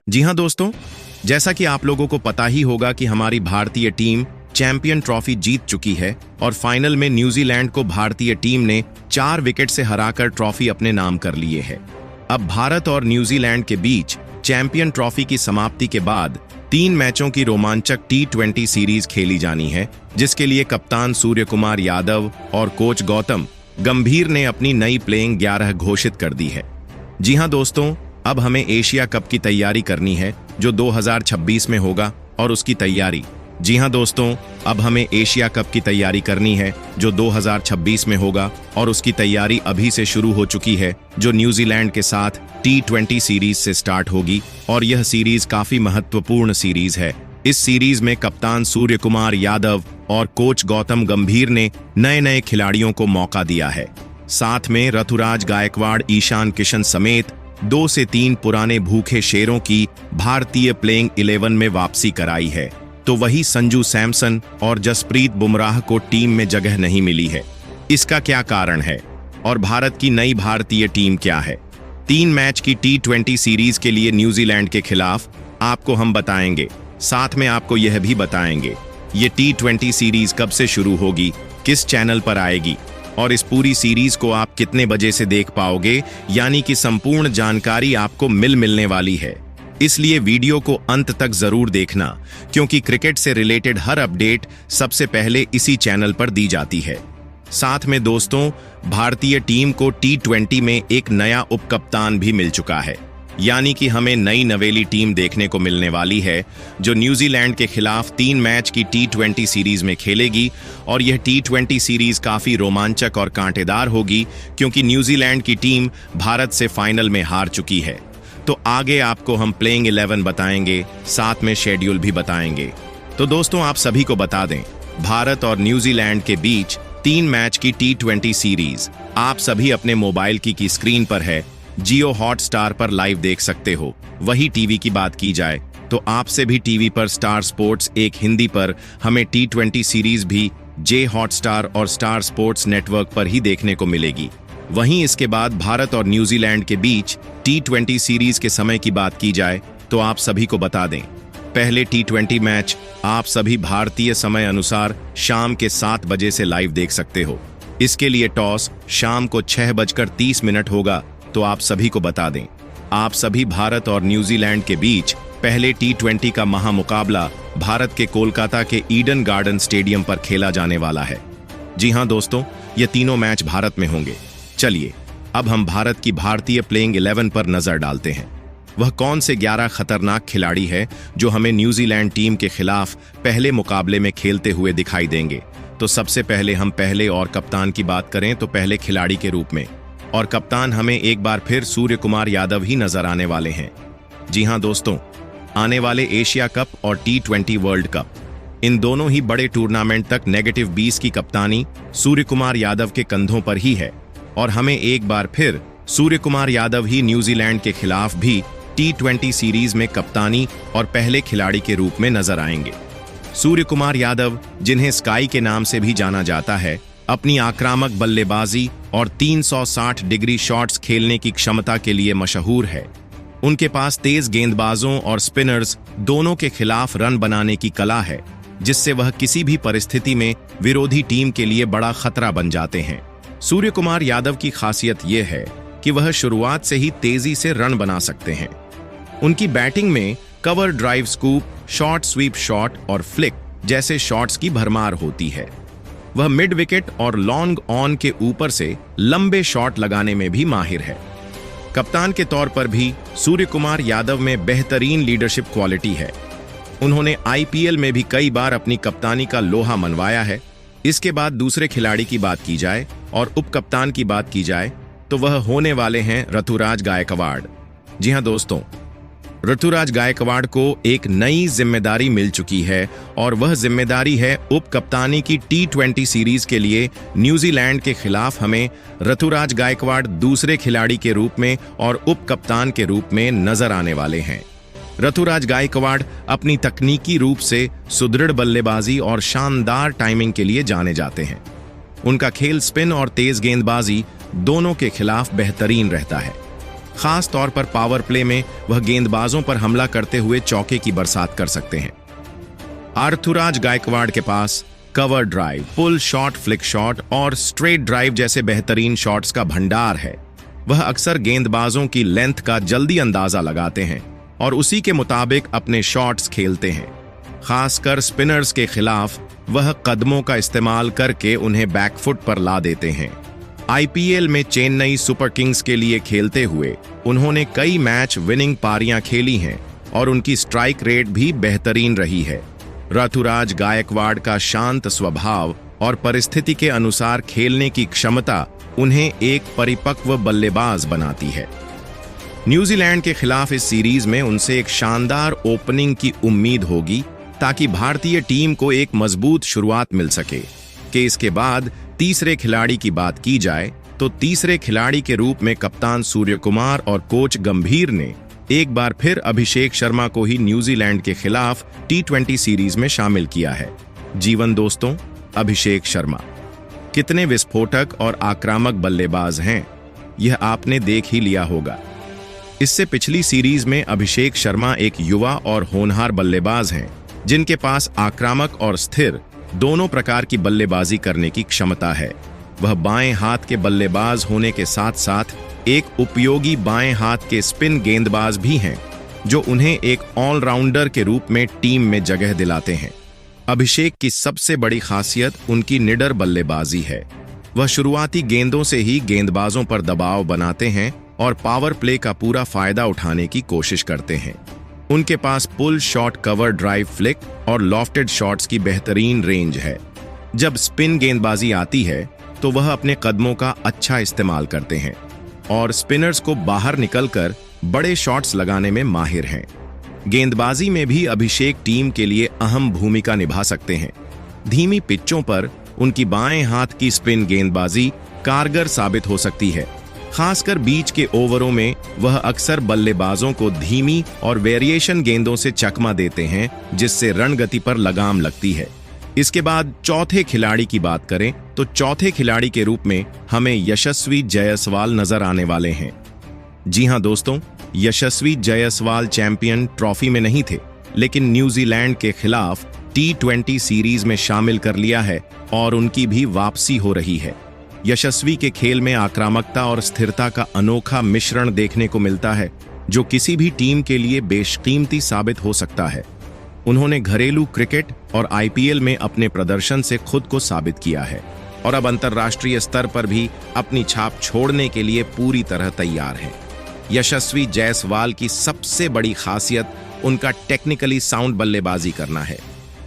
जी हाँ दोस्तों, जैसा कि आप लोगों को पता ही होगा कि हमारी भारतीय टीम चैंपियन ट्रॉफी जीत चुकी है और फाइनल में न्यूजीलैंड को भारतीय टीम ने 4 विकेट से हराकर ट्रॉफी अपने नाम कर लिए है। अब भारत और न्यूजीलैंड के बीच चैंपियन ट्रॉफी की समाप्ति के बाद 3 मैचों की रोमांचक T20 सीरीज खेली जानी है, जिसके लिए कप्तान सूर्य कुमार यादव और कोच गौतम गंभीर ने अपनी नई प्लेइंग 11 घोषित कर दी है। जी हाँ दोस्तों, अब हमें एशिया कप की तैयारी करनी है जो 2026 में होगा और उसकी तैयारी जी हाँ दोस्तों, अब हमें एशिया कप की तैयारी करनी है जो 2026 में होगा और उसकी तैयारी अभी से शुरू हो चुकी है, जो न्यूजीलैंड के साथ T20 सीरीज से स्टार्ट होगी और यह सीरीज काफी महत्वपूर्ण सीरीज है। इस सीरीज में कप्तान सूर्य कुमार यादव और कोच गौतम गंभीर ने नए खिलाड़ियों को मौका दिया है। साथ में ऋतुराज गायकवाड़, ईशान किशन समेत 2 से 3 पुराने भूखे शेरों की भारतीय प्लेइंग 11 में वापसी कराई है, तो वही संजू सैमसन और जसप्रीत बुमराह को टीम में जगह नहीं मिली है। इसका क्या कारण है और भारत की नई भारतीय टीम क्या है? 3 मैच की T20 सीरीज के लिए न्यूजीलैंड के खिलाफ आपको हम बताएंगे। साथ में आपको यह भी बताएंगे ये T20 सीरीज कब से शुरू होगी, किस चैनल पर आएगी और इस पूरी सीरीज को आप कितने बजे से देख पाओगे, यानी कि संपूर्ण जानकारी आपको मिलने वाली है। इसलिए वीडियो को अंत तक जरूर देखना, क्योंकि क्रिकेट से रिलेटेड हर अपडेट सबसे पहले इसी चैनल पर दी जाती है। साथ में दोस्तों, भारतीय टीम को T20 में एक नया उपकप्तान भी मिल चुका है, यानी कि हमें नई नवेली टीम देखने को मिलने वाली है जो न्यूजीलैंड के खिलाफ 3 मैच की T20 सीरीज में खेलेगी। और यह T20 सीरीज काफी रोमांचक और कांटेदार होगी, क्योंकि न्यूजीलैंड की टीम भारत से फाइनल में हार चुकी है। तो आगे आपको हम प्लेइंग 11 बताएंगे, साथ में शेड्यूल भी बताएंगे। तो दोस्तों, आप सभी को बता दें, भारत और न्यूजीलैंड के बीच 3 मैच की T20 सीरीज आप सभी अपने मोबाइल की स्क्रीन पर है। जियो हॉटस्टार पर लाइव देख सकते हो। वही टीवी की बात की जाए तो आपसे भी टीवी पर स्टार स्पोर्ट्स 1 हिंदी पर हमें T20 सीरीज भी जे हॉटस्टार और स्टार स्पोर्ट्स नेटवर्क पर ही देखने को मिलेगी। वहीं इसके बाद भारत और न्यूजीलैंड के बीच T20 सीरीज के समय की बात की जाए तो आप सभी को बता दें, पहले T20 मैच आप सभी भारतीय समय अनुसार शाम के 7 बजे से लाइव देख सकते हो। इसके लिए टॉस शाम को 6:30 होगा, तो आप सभी को बता दें, आप सभी भारत और न्यूजीलैंड के बीच पहले T20 का महामुकाबला भारत के कोलकाता के ईडन गार्डन स्टेडियम पर खेला जाने वाला है। जी हां दोस्तों, ये तीनों मैच भारत में होंगे। चलिए अब हम भारत की भारतीय प्लेइंग 11 पर नजर डालते हैं। वह कौन से 11 खतरनाक खिलाड़ी है जो हमें न्यूजीलैंड टीम के खिलाफ पहले मुकाबले में खेलते हुए दिखाई देंगे। तो सबसे पहले हम पहले और कप्तान की बात करें तो पहले खिलाड़ी के रूप में और कप्तान हमें एक बार फिर सूर्य कुमार यादव ही नजर आने वाले हैं। जी हां दोस्तों, आने वाले एशिया कप और T20 वर्ल्ड कप, इन दोनों ही बड़े टूर्नामेंट तक -20 की कप्तानी सूर्य कुमार यादव के कंधों पर ही है और हमें एक बार फिर सूर्य कुमार यादव ही न्यूजीलैंड के खिलाफ भी T20 सीरीज में कप्तानी और पहले खिलाड़ी के रूप में नजर आएंगे। सूर्य कुमार यादव, जिन्हें स्काई के नाम से भी जाना जाता है, अपनी आक्रामक बल्लेबाजी और 360 डिग्री शॉट्स खेलने की क्षमता के लिए मशहूर है। उनके पास तेज गेंदबाजों और स्पिनर्स दोनों के खिलाफ रन बनाने की कला है, जिससे वह किसी भी परिस्थिति में विरोधी टीम के लिए बड़ा खतरा बन जाते हैं। सूर्य कुमार यादव की खासियत यह है कि वह शुरुआत से ही तेजी से रन बना सकते हैं। उनकी बैटिंग में cover drive, scoop, short sweep shot और फ्लिक जैसे शॉट्स की भरमार होती है। वह मिड विकेट और लॉन्ग ऑन के ऊपर से लंबे शॉट लगाने में भी माहिर है। कप्तान के तौर पर भी सूर्य कुमार यादव में बेहतरीन लीडरशिप क्वालिटी है। उन्होंने IPL में भी कई बार अपनी कप्तानी का लोहा मनवाया है। इसके बाद दूसरे खिलाड़ी की बात की जाए और उप कप्तान की बात की जाए तो वह होने वाले हैं ऋतुराज गायकवाड़। जी हां दोस्तों, ऋतुराज गायकवाड़ को एक नई जिम्मेदारी मिल चुकी है और वह जिम्मेदारी है उप कप्तानी की T20 सीरीज के लिए न्यूजीलैंड के खिलाफ हमें ऋतुराज गायकवाड़ दूसरे खिलाड़ी के रूप में और उप कप्तान के रूप में नजर आने वाले हैं। ऋतुराज गायकवाड़ अपनी तकनीकी रूप से सुदृढ़ बल्लेबाजी और शानदार टाइमिंग के लिए जाने जाते हैं। उनका खेल स्पिन और तेज गेंदबाजी दोनों के खिलाफ बेहतरीन रहता है। खास तौर पर पावर प्ले में वह गेंदबाजों पर हमला करते हुए चौके की बरसात कर सकते हैं। ऋतुराज गायकवाड़ के पास cover drive, pull shot, flick shot और स्ट्रेट ड्राइव जैसे बेहतरीन शॉट्स का भंडार है। वह अक्सर गेंदबाजों की लेंथ का जल्दी अंदाजा लगाते हैं और उसी के मुताबिक अपने शॉट्स खेलते हैं। खासकर स्पिनर्स के खिलाफ वह कदमों का इस्तेमाल करके उन्हें बैकफुट पर ला देते हैं। आईपीएल में चेन्नई सुपर किंग्स के लिए खेलते हुए उन्होंने कई मैच विनिंग पारियां खेली हैं और उनकी स्ट्राइक रेट भी बेहतरीन रही है। ऋतुराज गायकवाड़ का शांत स्वभाव और परिस्थिति के अनुसार खेलने की क्षमता उन्हें एक परिपक्व बल्लेबाज बनाती है। न्यूजीलैंड के खिलाफ इस सीरीज में उनसे एक शानदार ओपनिंग की उम्मीद होगी ताकि भारतीय टीम को एक मजबूत शुरुआत मिल सके। कि इसके बाद तीसरे खिलाड़ी की बात की जाए तो तीसरे खिलाड़ी के रूप में कप्तान सूर्यकुमार और कोच गंभीर ने एक बार फिर अभिषेक शर्मा को ही न्यूजीलैंड के खिलाफ T20 सीरीज में शामिल किया है। जीवन दोस्तों, अभिषेक शर्मा कितने विस्फोटक और आक्रामक बल्लेबाज हैं, यह आपने देख ही लिया होगा। इससे पिछली सीरीज में अभिषेक शर्मा एक युवा और होनहार बल्लेबाज हैं जिनके पास आक्रामक और स्थिर दोनों प्रकार की बल्लेबाजी करने की क्षमता है। वह बाएं हाथ के बल्लेबाज होने के साथ साथ एक उपयोगी बाएं हाथ के स्पिन गेंदबाज भी हैं जो उन्हें एक ऑलराउंडर के रूप में टीम में जगह दिलाते हैं। अभिषेक की सबसे बड़ी खासियत उनकी निडर बल्लेबाजी है। वह शुरुआती गेंदों से ही गेंदबाजों पर दबाव बनाते हैं और पावर प्ले का पूरा फायदा उठाने की कोशिश करते हैं। उनके पास pull shot, cover drive, flick और लॉफ्टेड शॉट्स की बेहतरीन रेंज है। जब स्पिन गेंदबाजी आती है तो वह अपने कदमों का अच्छा इस्तेमाल करते हैं और स्पिनर्स को बाहर निकलकर बड़े शॉट्स लगाने में माहिर हैं। गेंदबाजी में भी अभिषेक टीम के लिए अहम भूमिका निभा सकते हैं। धीमी पिचों पर उनकी बाएं हाथ की स्पिन गेंदबाजी कारगर साबित हो सकती है। खासकर बीच के ओवरों में वह अक्सर बल्लेबाजों को धीमी और वेरिएशन गेंदों से चकमा देते हैं जिससे रणगति पर लगाम लगती है। इसके बाद चौथे खिलाड़ी की बात करें तो चौथे खिलाड़ी के रूप में हमें यशस्वी जायसवाल नजर आने वाले हैं। जी हां दोस्तों, यशस्वी जायसवाल चैंपियन ट्रॉफी में नहीं थे लेकिन न्यूजीलैंड के खिलाफ T20 सीरीज में शामिल कर लिया है और उनकी भी वापसी हो रही है। यशस्वी के खेल में आक्रामकता और स्थिरता का अनोखा मिश्रण देखने को मिलता है जो किसी भी टीम के लिए बेशकीमती साबित हो सकता है। उन्होंने घरेलू क्रिकेट और आईपीएल में अपने प्रदर्शन से खुद को साबित किया है और अब अंतर्राष्ट्रीय स्तर पर भी अपनी छाप छोड़ने के लिए पूरी तरह तैयार हैं। यशस्वी जायसवाल की सबसे बड़ी खासियत उनका टेक्निकली साउंड बल्लेबाजी करना है।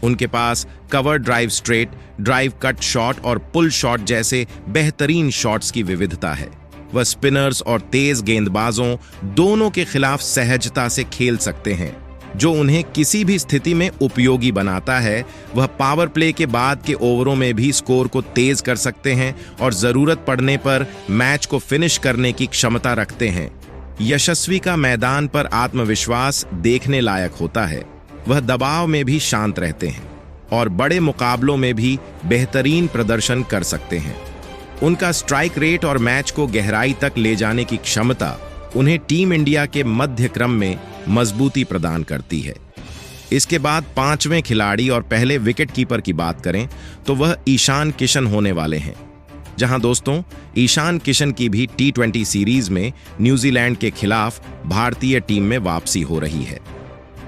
उनके पास cover drive, straight drive, cut shot और पुल शॉट जैसे बेहतरीन शॉट्स की विविधता है। वह स्पिनर्स और तेज गेंदबाजों दोनों के खिलाफ सहजता से खेल सकते हैं जो उन्हें किसी भी स्थिति में उपयोगी बनाता है। वह पावर प्ले के बाद के ओवरों में भी स्कोर को तेज कर सकते हैं और जरूरत पड़ने पर मैच को फिनिश करने की क्षमता रखते हैं। यशस्वी का मैदान पर आत्मविश्वास देखने लायक होता है। वह दबाव में भी शांत रहते हैं और बड़े मुकाबलों में भी बेहतरीन प्रदर्शन कर सकते हैं। उनका स्ट्राइक रेट और मैच को गहराई तक ले जाने की क्षमता उन्हें टीम इंडिया के मध्य क्रम में मजबूती प्रदान करती है। इसके बाद पांचवें खिलाड़ी और पहले विकेट कीपर की बात करें तो वह ईशान किशन होने वाले हैं। जहां दोस्तों, ईशान किशन की भी T20 सीरीज में न्यूजीलैंड के खिलाफ भारतीय टीम में वापसी हो रही है।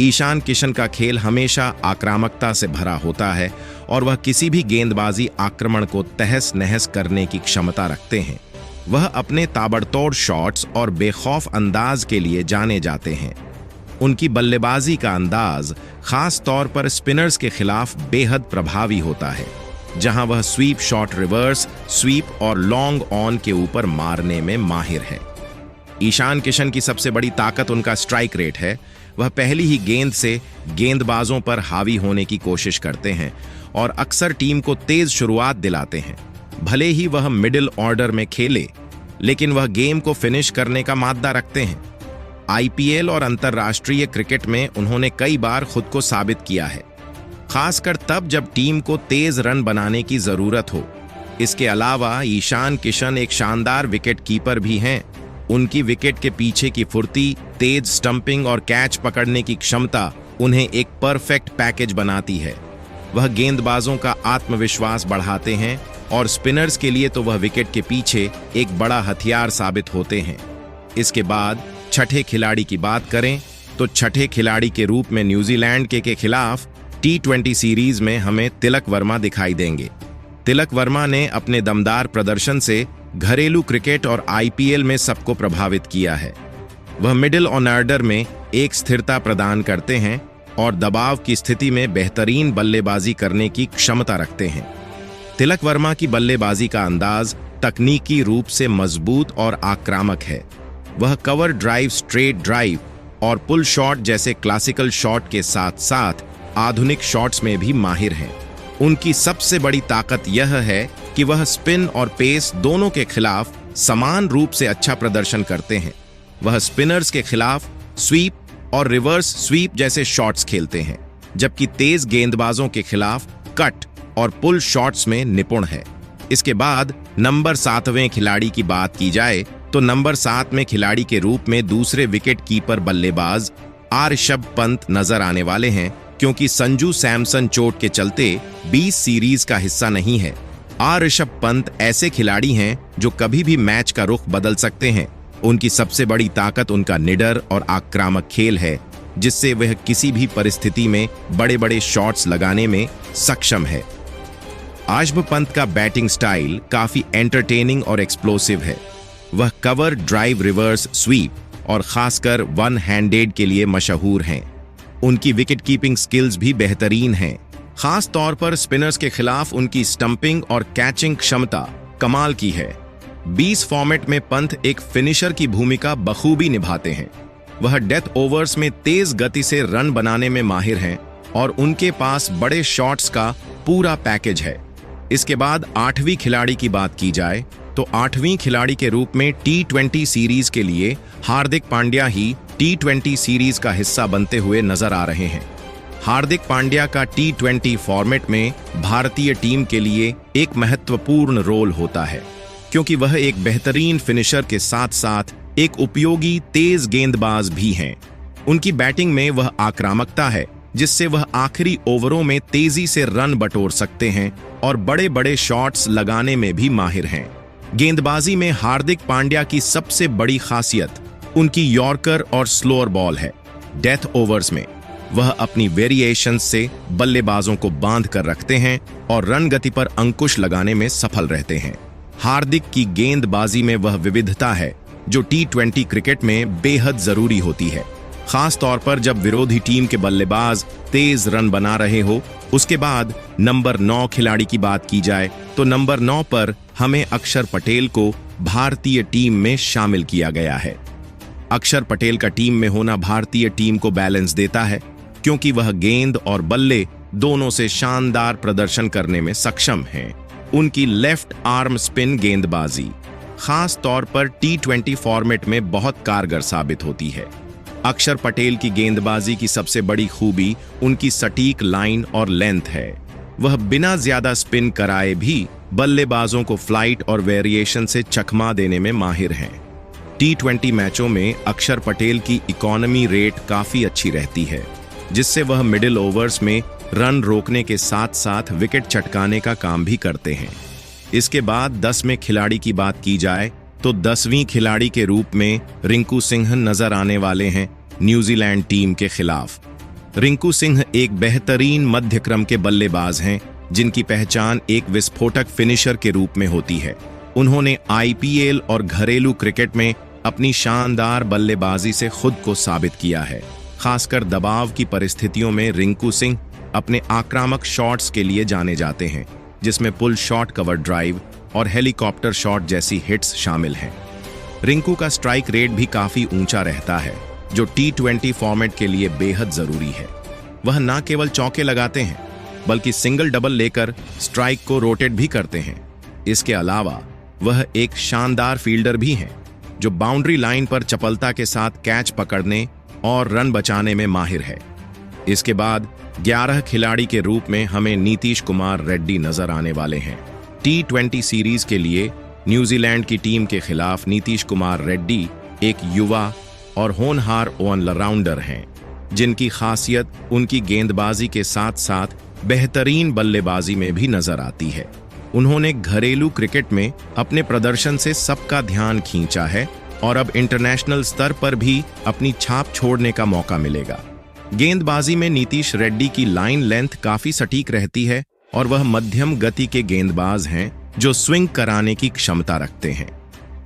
ईशान किशन का खेल हमेशा आक्रामकता से भरा होता है और वह किसी भी गेंदबाजी आक्रमण को तहस नहस करने की क्षमता रखते हैं। वह अपने ताबड़तोड़ शॉट्स और बेखौफ अंदाज के लिए जाने जाते हैं। उनकी बल्लेबाजी का अंदाज खास तौर पर स्पिनर्स के खिलाफ बेहद प्रभावी होता है, जहां वह स्वीप शॉट, रिवर्स स्वीप और लॉन्ग ऑन के ऊपर मारने में माहिर है। ईशान किशन की सबसे बड़ी ताकत उनका स्ट्राइक रेट है। वह पहली ही गेंद से गेंदबाजों पर हावी होने की कोशिश करते हैं और अक्सर टीम को तेज शुरुआत दिलाते हैं। भले ही वह मिडिल ऑर्डर में खेले, लेकिन वह गेम को फिनिश करने का माद्दा रखते हैं। आईपीएल और अंतर्राष्ट्रीय क्रिकेट में उन्होंने कई बार खुद को साबित किया है, खासकर तब जब टीम को तेज रन बनाने की जरूरत हो। इसके अलावा ईशान किशन एक शानदार विकेट कीपर भी हैं। उनकी विकेट के पीछे की फुर्ती, तेज स्टंपिंग और कैच पकड़ने की क्षमता उन्हें एक परफेक्ट पैकेज बनाती है। वह गेंदबाजों का आत्मविश्वास बढ़ाते हैं और स्पिनर्स के लिए तो वह विकेट के पीछे एक बड़ा हथियार साबित होते हैं। इसके बाद छठे खिलाड़ी की बात करें तो छठे खिलाड़ी के रूप में न्यूजीलैंड के खिलाफ T20 सीरीज में हमें तिलक वर्मा दिखाई देंगे। तिलक वर्मा ने अपने दमदार प्रदर्शन से घरेलू क्रिकेट और IPL में सबको प्रभावित किया है। वह मिडिल ऑर्डर में एक स्थिरता प्रदान करते हैं और दबाव की स्थिति में बेहतरीन बल्लेबाजी करने की क्षमता रखते हैं। तिलक वर्मा की बल्लेबाजी का अंदाज तकनीकी रूप से मजबूत और आक्रामक है। वह कवर ड्राइव, स्ट्रेट ड्राइव और पुल शॉट जैसे क्लासिकल शॉट के साथ साथ आधुनिक शॉट्स में भी माहिर हैं। उनकी सबसे बड़ी ताकत यह है कि वह स्पिन और पेस दोनों के खिलाफ समान रूप से अच्छा प्रदर्शन करते हैं। वह स्पिनर्स के खिलाफ स्वीप और रिवर्स स्वीप जैसे शॉट्स खेलते हैं, जबकि तेज गेंदबाजों के खिलाफ कट और पुल शॉट्स में निपुण है। इसके बाद नंबर 7वें खिलाड़ी की बात की जाए तो नंबर 7 में खिलाड़ी के रूप में दूसरे विकेट कीपर बल्लेबाज ऋषभ पंत नजर आने वाले हैं, क्योंकि संजू सैमसन चोट के चलते 20 सीरीज का हिस्सा नहीं है। ऋषभ पंत ऐसे खिलाड़ी हैं जो कभी भी मैच का रुख बदल सकते हैं। उनकी सबसे बड़ी ताकत उनका निडर और आक्रामक खेल है, जिससे वह किसी भी परिस्थिति में बड़े बड़े शॉट्स लगाने में सक्षम है। ऋषभ पंत का बैटिंग स्टाइल काफी एंटरटेनिंग और एक्सप्लोसिव है। वह कवर ड्राइव, रिवर्स स्वीप और खासकर वन हैंडेड के लिए मशहूर हैं। उनकी विकेट कीपिंग स्किल्स भी बेहतरीन हैं। खास तौर पर स्पिनर्स के खिलाफ उनकी स्टंपिंग और कैचिंग क्षमता कमाल की है। 20 फॉर्मेट में पंत एक फिनिशर की भूमिका बखूबी निभाते हैं। वह डेथ ओवर्स में तेज गति से रन बनाने में माहिर हैं और उनके पास बड़े शॉट्स का पूरा पैकेज है। इसके बाद 8वीं खिलाड़ी की बात की जाए तो 8वीं खिलाड़ी के रूप में T20 सीरीज के लिए हार्दिक पांड्या ही T20 सीरीज का हिस्सा बनते हुए नजर आ रहे हैं। हार्दिक पांड्या का T20 फॉर्मेट में भारतीय टीम के लिए एक महत्वपूर्ण रोल होता है, क्योंकि वह एक बेहतरीन फिनिशर के साथ साथ एक उपयोगी तेज गेंदबाज भी हैं। उनकी बैटिंग में वह आक्रामकता है जिससे वह आखिरी ओवरों में तेजी से रन बटोर सकते हैं और बड़े बड़े शॉट्स लगाने में भी माहिर हैं। गेंदबाजी में हार्दिक पांड्या की सबसे बड़ी खासियत उनकी यॉर्कर और स्लोअर बॉल है। डेथ ओवर्स में वह अपनी वेरिएशंस से बल्लेबाजों को बांध कर रखते हैं और रन गति पर अंकुश लगाने में सफल रहते हैं। हार्दिक की गेंदबाजी में वह विविधता है जो T20 क्रिकेट में बेहद जरूरी होती है, खास तौर पर जब विरोधी टीम के बल्लेबाज तेज रन बना रहे हो। उसके बाद नंबर 9 खिलाड़ी की बात की जाए तो नंबर 9 पर हमें अक्षर पटेल को भारतीय टीम में शामिल किया गया है। अक्षर पटेल का टीम में होना भारतीय टीम को बैलेंस देता है, क्योंकि वह गेंद और बल्ले दोनों से शानदार प्रदर्शन करने में सक्षम हैं। उनकी लेफ्ट आर्म स्पिन गेंदबाजी खास तौर पर T20 फॉर्मेट में बहुत कारगर साबित होती है। अक्षर पटेल की गेंदबाजी की सबसे बड़ी खूबी उनकी सटीक लाइन और लेंथ है। वह बिना ज्यादा स्पिन कराए भी बल्लेबाजों को फ्लाइट और वेरिएशन से चकमा देने में माहिर हैं। T20 मैचों में अक्षर पटेल की इकोनॉमी रेट काफी अच्छी रहती है, जिससे वह मिडिल ओवर्स में रन रोकने के साथ साथ विकेट चटकाने का काम भी करते हैं। इसके बाद 10वें खिलाड़ी की बात की जाए तो 10वीं खिलाड़ी के रूप में रिंकू सिंह नजर आने वाले हैं न्यूजीलैंड टीम के खिलाफ। रिंकू सिंह एक बेहतरीन मध्य क्रम के बल्लेबाज हैं, जिनकी पहचान एक विस्फोटक फिनिशर के रूप में होती है। उन्होंने IPL और घरेलू क्रिकेट में अपनी शानदार बल्लेबाजी से खुद को साबित किया है। खासकर दबाव की परिस्थितियों में रिंकू सिंह अपने आक्रामक शॉट्स के लिए जाने जाते हैं, जिसमें पुल शॉट, कवर ड्राइव और हेलीकॉप्टर शॉट जैसी हिट्स शामिल हैं। रिंकू का स्ट्राइक रेट भी काफी ऊंचा रहता है, जो T20 फॉर्मेट के लिए बेहद जरूरी है। वह न केवल चौके लगाते हैं, बल्कि सिंगल डबल लेकर स्ट्राइक को रोटेट भी करते हैं। इसके अलावा वह एक शानदार फील्डर भी हैं, जो बाउंड्री लाइन पर चपलता के साथ कैच पकड़ने और रन बचाने में माहिर है। इसके बाद 11 खिलाड़ी के रूप में हमें नीतीश कुमार रेड्डी नजर आने वाले हैं। T20 सीरीज के लिए न्यूजीलैंड की टीम के खिलाफ नीतीश कुमार रेड्डी एक युवा और होनहार ऑलराउंडर हैं, जिनकी खासियत उनकी गेंदबाजी के साथ साथ बेहतरीन बल्लेबाजी में भी नजर आती है। उन्होंने घरेलू क्रिकेट में अपने प्रदर्शन से सबका ध्यान खींचा है और अब इंटरनेशनल स्तर पर भी अपनी छाप छोड़ने का मौका मिलेगा। गेंदबाजी में नीतीश रेड्डी की लाइन लेंथ काफी सटीक रहती है और वह मध्यम गति के गेंदबाज हैं जो स्विंग कराने की क्षमता रखते हैं।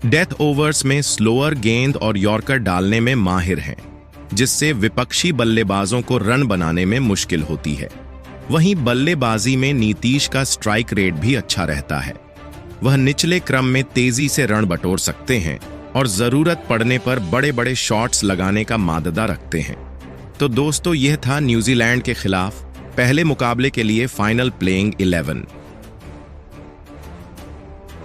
डेथ ओवर्स में स्लोअर गेंद और यॉर्कर डालने में माहिर हैं, जिससे विपक्षी बल्लेबाजों को रन बनाने में मुश्किल होती है। वहीं बल्लेबाजी में नीतीश का स्ट्राइक रेट भी अच्छा रहता है। वह निचले क्रम में तेजी से रन बटोर सकते हैं और जरूरत पड़ने पर बड़े बड़े शॉट्स लगाने का माददा रखते हैं। तो दोस्तों, यह था न्यूजीलैंड के खिलाफ पहले मुकाबले के लिए फाइनल प्लेइंग 11।